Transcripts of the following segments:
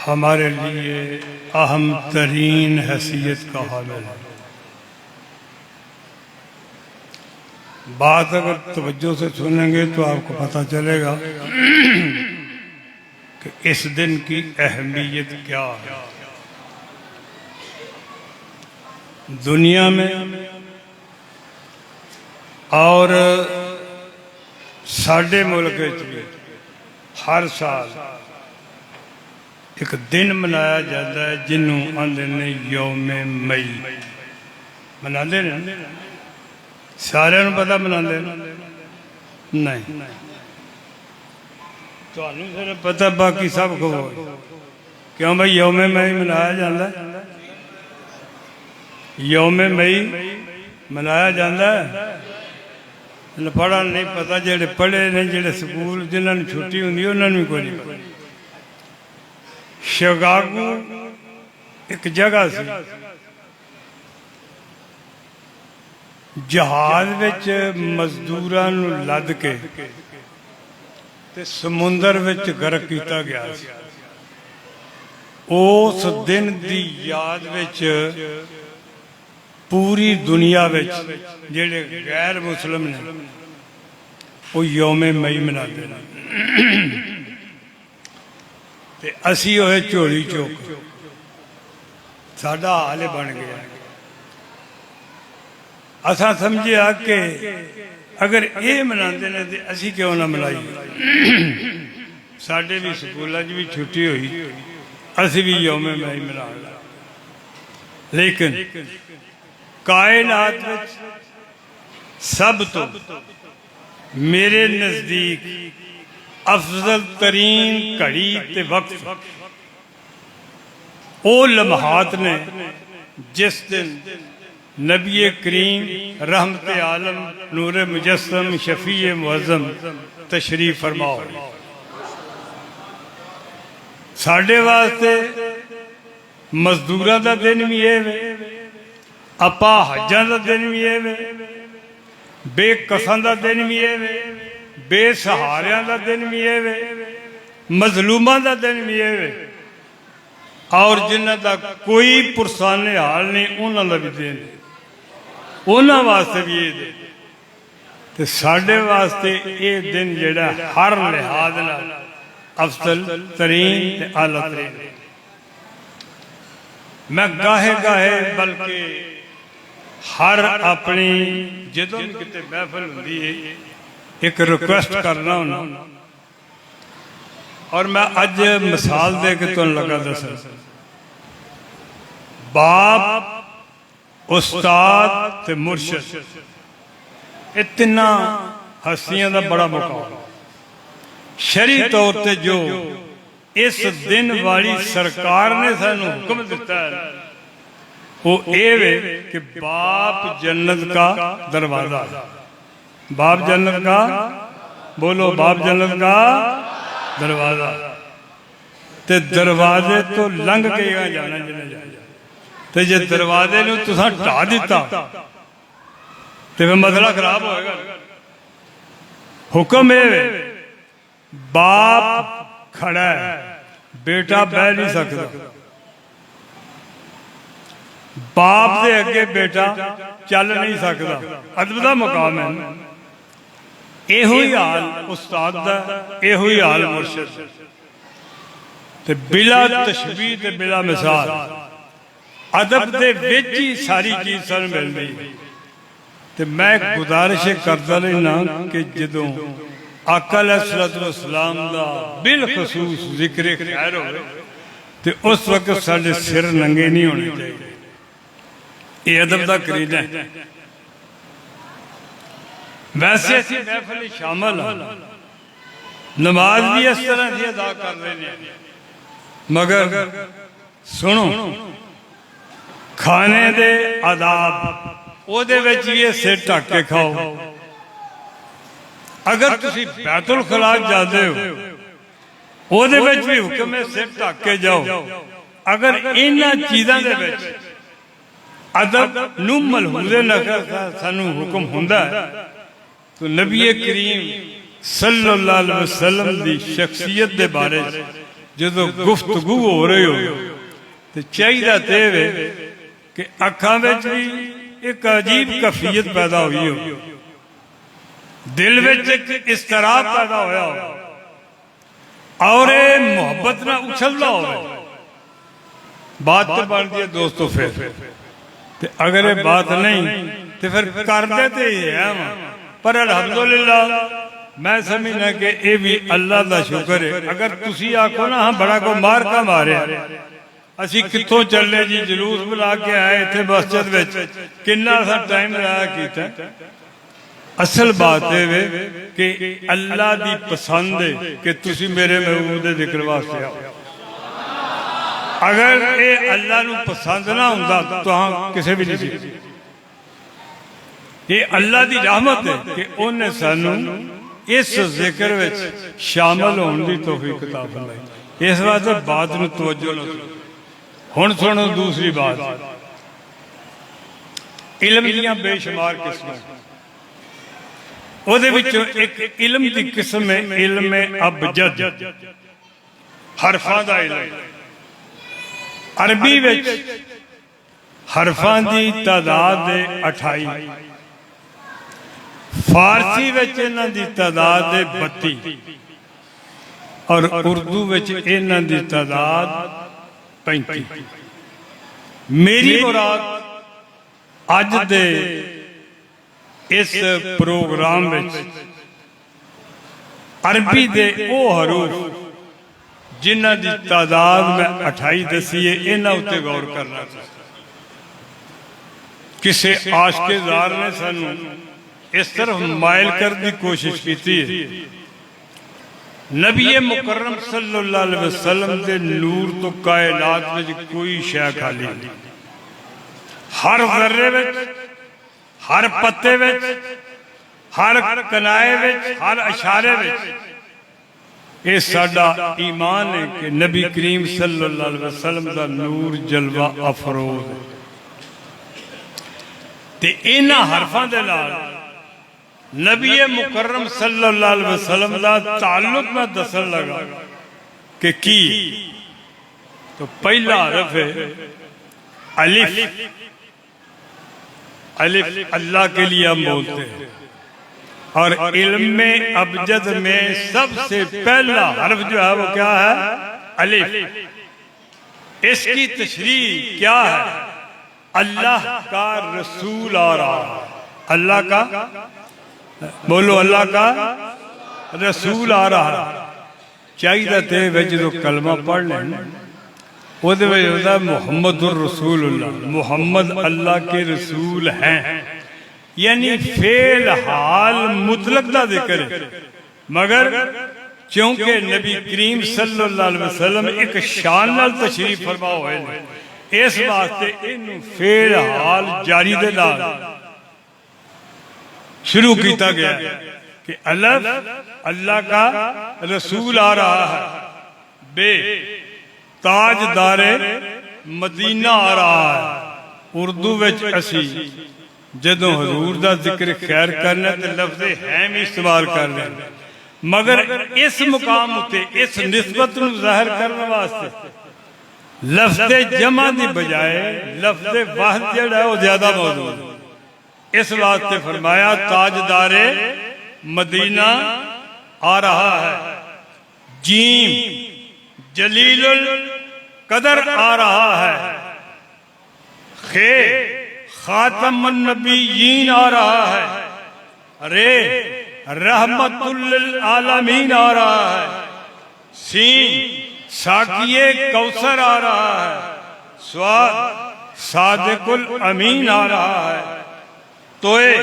हमारे लिए अहम तरीन हैसियत का हामिल है। बात अगर तवज्जो से सुनेंगे तो आपको पता चलेगा कि इस दिन की अहमियत क्या है। दुनिया में और साडे मुल्क भी हर साल एक दिन मनाया जाता है जिन्हों आंदे ने यौमे मई मनाते ने। सारे पता मनाते नहीं, तो सिर्फ पता, बाकी सब को क्यों भाई यौमे मई मनाया जाता है। यौमे मई मनाया जाता है। पढ़ा नहीं पता, जेडे पढ़े ने, जेडे स्कूल जिन्होंने छुट्टी होंगी उन्होंने कोई नहीं पता। शिकागो एक जगह सी, जहाज विच मजदूरां नूं लद के ते समुंदर विच गर्क किया गया सी। उस दिन दी याद विच पूरी दुनिया विच जेडे गैर मुस्लिम ने वो यौमे मई मनाते हैं। ते असी होए झोली चौक, साडा हाल बन गया। असा समझिया कि अगर ये मनाते ने तो असी क्यों ना मनाइए। साडे भी स्कूलों भी छुट्टी हुई, असी भी यौमे मई मना। लेकिन कायनात में सब तो मेरे नजदीक अफजल तरीन घड़ी ते वक्त ओ लम्हात ने जिस दिन नबी करीम रहमत आलम नूर मुजस्सम शफी मुअज़्ज़म तशरीफ फरमाओ। साढ़े वास्ते मजदूरों का दिन भी है, अपा हज्जां का दिन भी है, बेकसां का दिन भी है, बेसहारियां का दिन भी है, मजलूमां का दिन भी है, और जिन्हां दा कोई पुरसाने हाल नहीं उन्हां दा भी दिन, उन्हां वास्ते भी ये दिन। ते साडे वास्ते ये दिन जिहड़ा हर लिहाज नाल अफजल तरीन ते आला तरीन। मैं गाहे गाहे बल्कि हर अपनी जदों भी किते महफिल हुंदी है एक रिक्वेस्ट करना होना, और मैं अज मिसाल दे के तुहानूं लगा दस। बाप, उस्ताद ते मुर्शद, ये तिन्ना हस्तियां का बड़ा मुकाबला। शरी तौर पर जो इस दिन वाली सरकार ने सानू हुक्म दिता है वो ये वे कि बाप जन्नत का दरवाजा। बाप जन्नत का, बोलो बाप जन्नत का दरवाजा। ते दरवाजे तो लंघ के जाना जिन्हें जाना, ते जे दरवाजे नूं तुसां ढा दिता ते फिर मसला खराब होएगा। हुक्म ये बाप खड़ा है, बेटा बह नहीं सकता। बाप दे अगे बेटा चल नहीं सकता। अदब दा मुकाम है। इहो ही हाल उस्ताद दा, इहो ही हाल मुर्शिद। ते बिला तशबीह ते बिला मिसाल अदब दे विच ही सारी चीज सन मिलदी। ते मैं गुजारिश करदा रहना कि जदों आका अलैहिस्सलाम दा बिलखसूस जिक्र खैर होवे ते उस वक्त साडे सिर नंगे नहीं होने चाहिए। ये अदब दा करीना है। वैसे असी महफिल शामिल हाँ, नमाज भी इस तरह से अदा कर रहे हैं, मगर सुनो खाने दे आदाब ओदे विच ये सिर ढक के खाओ। अगर तुसी बैतुल खला जाते हो ओदे विच भी हुक्म है सिर ढक के जाओ। अगर इन्हां चीज़ां दे विच अदब नूं मलहूज़े नज़र सानू हुक्म हुंदा है तो नबी करीम सल्लल्लाहु अलैहि वसल्लम दी शख्सियत दे बारे जो गुफ्तगू हो रही हो तो चाहिए तो वे कि अखां विच भी एक अजीब कैफियत पैदा हुई हो, दिल विच एक इसतराब पैदा होया हो और मोहब्बत ना उछलदा हो। बात तो बनती है दोस्तों फिर ते अगर ये बात नहीं तो फिर कर देते ही है। पर अल्हम्दुलिल्लाह मैं समझना कि ये भी अल्लाह का शुक्र है। अगर तुसी आखो ना हाँ बड़ा को मार का मारे असी कितों चले जी जलूस बुला के आए इतने मस्जिद विच किन्ना सा टाइम लाया कीता। असल बात है कि अल्लाह की पसंद है कि तुसी मेरे महबूब दे जिक्र वास्ते आओ। अगर ये अल्लाह नू पसंद ना हुंदा तो हाँ किसी भी नहीं। ये अल्लाह की रहमत है कि उन्हें सानू इस जिक्र विच शामिल होने की तौफीक अता फरमाई। इस वास्ते बात नू तवज्जो लो। हुण सुनो दूसरी बात, इल्म दीयां बेशुमार किस्मां। उहदे विचों एक इल्म की किस्म है इल्म अबजद, हरफां दा इल्म। अरबी विच हरफां की तादाद 28, फारसी विच इन्हां दी तादाद 32 और उर्दू विच इन्हां दी तादाद 35। मेरी मुराद अज दे इस प्रोग्राम विच अरबी दे ओ हरूफ जिन्हां दी तादाद मैं 28 दसी है, इन्हां उत्ते गौर करना। किसी आशिक़-ए-ज़ार ने सानू इस तरफ मायल करने की कोशिश की है। नबी मुकर्रम सल्लल्लाहु अलैहि वसल्लम के नूर तो कायनात में कोई शय खाली नहीं। हर जर्रे विच, हर पत्ते विच, हर कनाए विच, हर इशारे विच ये साडा ईमान है कि नबी करीम सल्लल्लाहु अलैहि वसल्लम का नूर जलवा अफरोज है। ते इन्हां हरफां दे नाल नबी मुकर्रम सल्लल्लाहु अलैहि वसल्लम का ताल्लुक मैं दसन लगा कि की। तो पहला हरफ है अलिफ। अलिफ अल्लाह के लिए हम बोलते हैं और इल्म में अबजद में सबसे पहला हरफ जो है वो क्या है? अलिफ। इसकी तशरीह क्या है? अल्लाह का रसूल आ रहा है। अल्लाह का, बोलो, अल्लाह का रसूल आ रहा है। चाहिए तो जो कलमा पढ़ लें वो मुहम्मदुर रसूलुल्लाह, मुहम्मद अल्लाह के रसूल हैं। यानी फेल हाल मुतलक का जिक्र है, मगर क्योंकि नबी करीम सल्लल्लाहु अलैहि वसल्लम एक शान नाल तशरीफ फरमा हुए इस वास्ते इन्हू फेल हाल जारी दे नाल शुरू किया गया कि अल्लाह का रसूल आ रहा है। बे ताजदारे मदीना आ रहा है। उर्दू विच असी जदों हजूर का जिक्र खैर करना तो लफ्ज़ है भी इस्तेमाल कर लें, मगर इस मुकाम उत्ते इस निस्बत नूं ज़ाहिर करने वास्ते लफ्ज़ जमा की बजाय लफ्ज़ वाहिद जिहड़ा है वो ज्यादा मौजूद। इस वास्ते फरमाया ताजदारे मदीना आ रहा है। जीम जलीलुल कदर आ रहा है। खे खातमुन नबीयीन आ रहा है। रे रहमतुल लिल आलमीन आ रहा है। सीन साकिए कौसर आ रहा है। स्वाद सादिकुल अमीन आ रहा है। तोए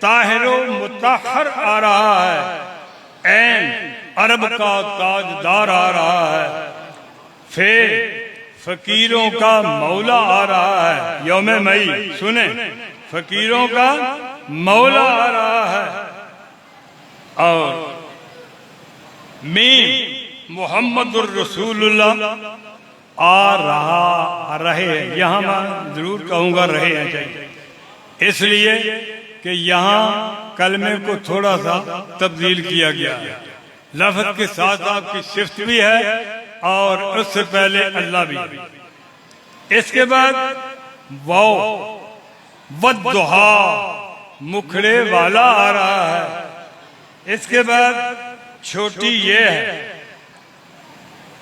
ताहिरो मुताहर आ रहा है। ऐन अरब का ताजदार आ रहा है। फे फकीरों का मौला आ रहा है। यौम मई सुने, फकीरों का मौला आ रहा है। और मीम मुहम्मदुर रसूलुल्लाह आ रहा रहे। यहाँ मैं जरूर कहूँगा रहे हैं चाहिए, इसलिए कि यहाँ कलमे को थोड़ा सा तब्दील किया गया। लफ्ज के साथ आपकी सिफ्त भी है और उससे पहले अल्लाह भी। इसके बाद वाओ वद्दुहा मुखड़े वाला आ रहा है। इसके बाद छोटी ये है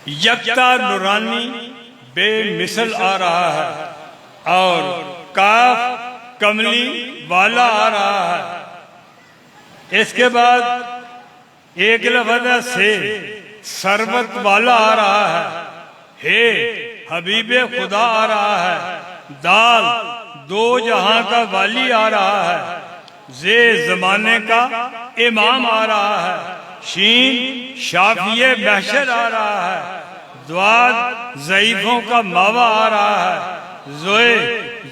यकता नूरानी बेमिसल आ रहा है और काफ कमली वाला आ रहा है। इसके बाद एक लफ्ज़ से सरबत वाला आ रहा है। हे हबीबे खुदा आ रहा है। दाल दो जहां का वाली आ रहा है। जे जमाने का इमाम आ रहा है। शीन शाफिये महशर आ रहा है। द्वाद ज़ईफों का मावा आ रहा है। जोए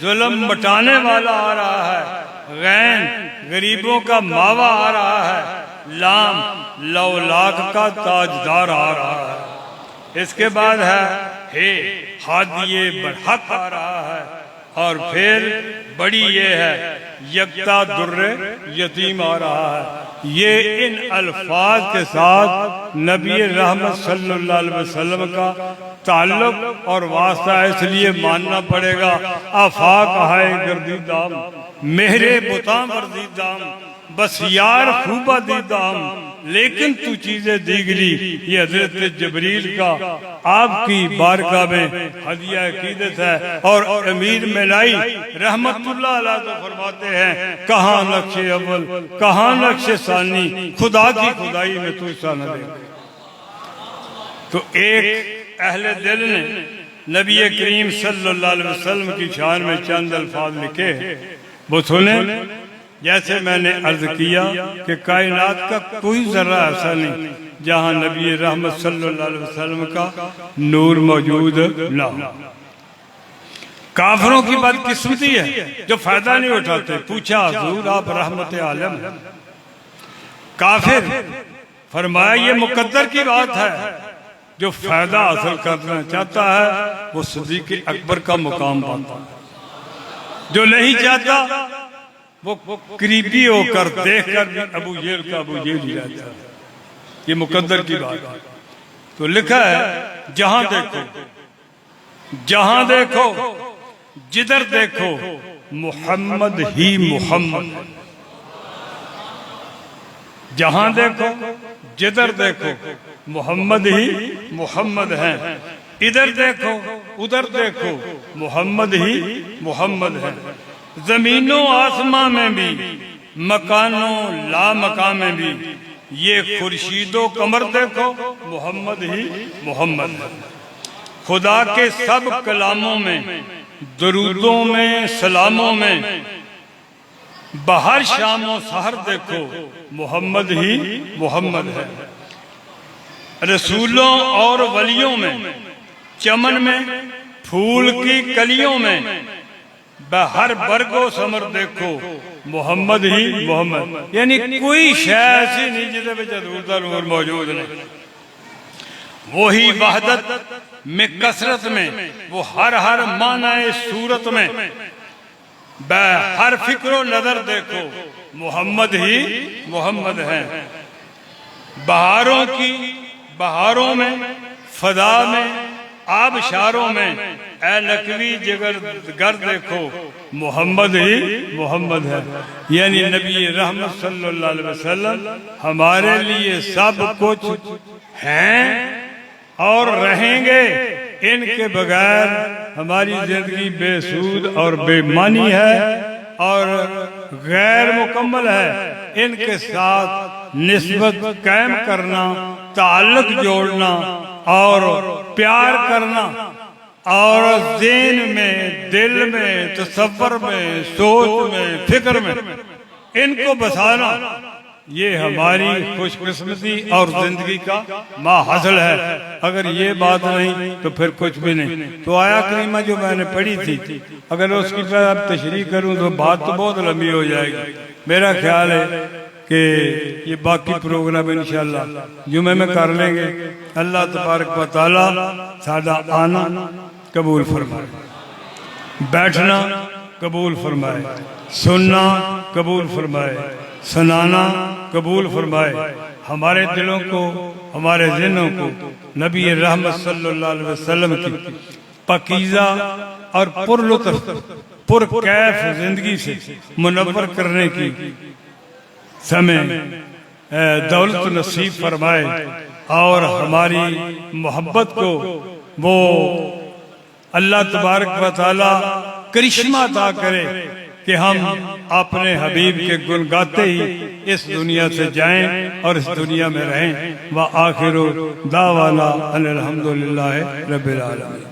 जुल्म मटाने वाला आ रहा है। गैन गरीबों का मावा आ रहा है। लाम लौलाक का ताजदार आ रहा है। इसके बाद है हे हादिये बरहक आ रहा है और फिर बड़ी ये है यकता दुर्रे यतीम आ रहा है। ये इन अल्फाज के साथ नबी रहमत सल्लल्लाहु अलैहि वसल्लम का ताल्लुक और वास्ता इसलिए मानना पड़ेगा। आफाक हाय गर्दीदाम मेरे बुता वर्दीदाम बस यार खूबा दीदाम लेकिन तू चीजें दीगरी। ये हजरत जबरील का आपकी बारगाह में हदिया अकीदत है। और अमीर मिलाई रहमतुल्लाह अलैह तो फरमाते हैं कहाँ नक्शे अव्वल कहाँ नक्शे सानी खुदा की खुदाई में तू सा न दे। तो एक अहले दिल ने नबी करीम सल्लल्लाहु अलैहि वसल्लम की शान में चंद अल्फाज लिखे। वो सुने जैसे मैंने अर्ज किया कि कायनात का कोई जरा ऐसा नहीं जहां नबी रहमत सल्लल्लाहु अलैहि वसल्लम का नूर मौजूद ना हो। काफिरों की बदकिस्मती है जो फायदा नहीं उठाते। पूछा हुजूर आप रहमत आलम है। काफिर फरमाया ये मुकद्दर की बात है। जो फायदा हासिल करना चाहता है वो सिद्दीक़ अकबर का मुकाम पाता है। जो नहीं चाहता वो करीबी होकर देखकर भी अबू जेल का अबू जेल ही रहता है। ये मुकद्दर की बात है। तो लिखा है जहां देखो जिधर देखो मोहम्मद ही मोहम्मद। जहां देखो जिधर देखो मोहम्मद ही मोहम्मद है। इधर देखो उधर देखो मोहम्मद ही मोहम्मद है। जमीनों आसमां में भी मकानों ला मकान में भी ये खुर्शीदो कमर देखो मोहम्मद ही मोहम्मद है। खुदा के सब कलामों में दरूदों में सलामों में बाहर शामों सहर देखो मोहम्मद ही मोहम्मद है। रसूलों और वलियों में चमन में फूल की कलियों में हर बरगो समर देखो मोहम्मद ही मोहम्मद। यानी कोई शय ऐसी नहीं जिसे अधूरा नूर मौजूद नहीं। वही वहदत में कसरत में वो हर मानाए सूरत में हर फिक्रो नजर देखो मोहम्मद ही मोहम्मद है। बहारों में फदा में आबशारों में ए लकवी जिगर गर देखो मोहम्मद ही मोहम्मद है। यानी नबी रहमत सल्लल्लाहु अलैहि वसल्लम हमारे लिए सब कुछ हैं और रहेंगे। इनके बगैर हमारी जिंदगी बेसूद और बेमानी है और गैर मुकम्मल है। इनके साथ निस्बत कायम करना, ताल्लुक जोड़ना और प्यार करना और ज़हन में, दिल में, तसव्वुर में, सोच में, फिक्र में इनको बसाना, ये हमारी खुशकिस्मती और जिंदगी का माहासिल है। अगर ये बात नहीं तो फिर कुछ भी नहीं। तो आया करीमा जो मैंने पढ़ी थी, अगर उसकी पर अब तशरीह करूं तो बात तो बहुत लंबी हो जाएगी। मेरा ख्याल है कि ये बाकी प्रोग्राम इंशाअल्लाह जुमे में कर लेंगे। अल्लाह तबारक व तआला सादा आना कबूल फरमाए, बैठना कबूल फरमाए, सुनना कबूल फरमाए, सुनाना कबूल फरमाए। हमारे दिलों को, हमारे ज़हनों को नबी रहमत सल्लल्लाहु अलैहि वसल्लम की पाकीज़ा और पुरलुत्फ़ पुरकैफ जिंदगी से मुनव्वर करने की समय दौलत नसीब फरमाए और हमारी मोहब्बत को वो अल्लाह तबारक व तआला करिश्मा अता करे कि हम अपने हबीब के गुण गाते ही इस दुनिया से जाएं और इस दुनिया में रहें। व आखिरु दावाना अनिल हम्दुलिल्लाहि रब्बिल आलमीन।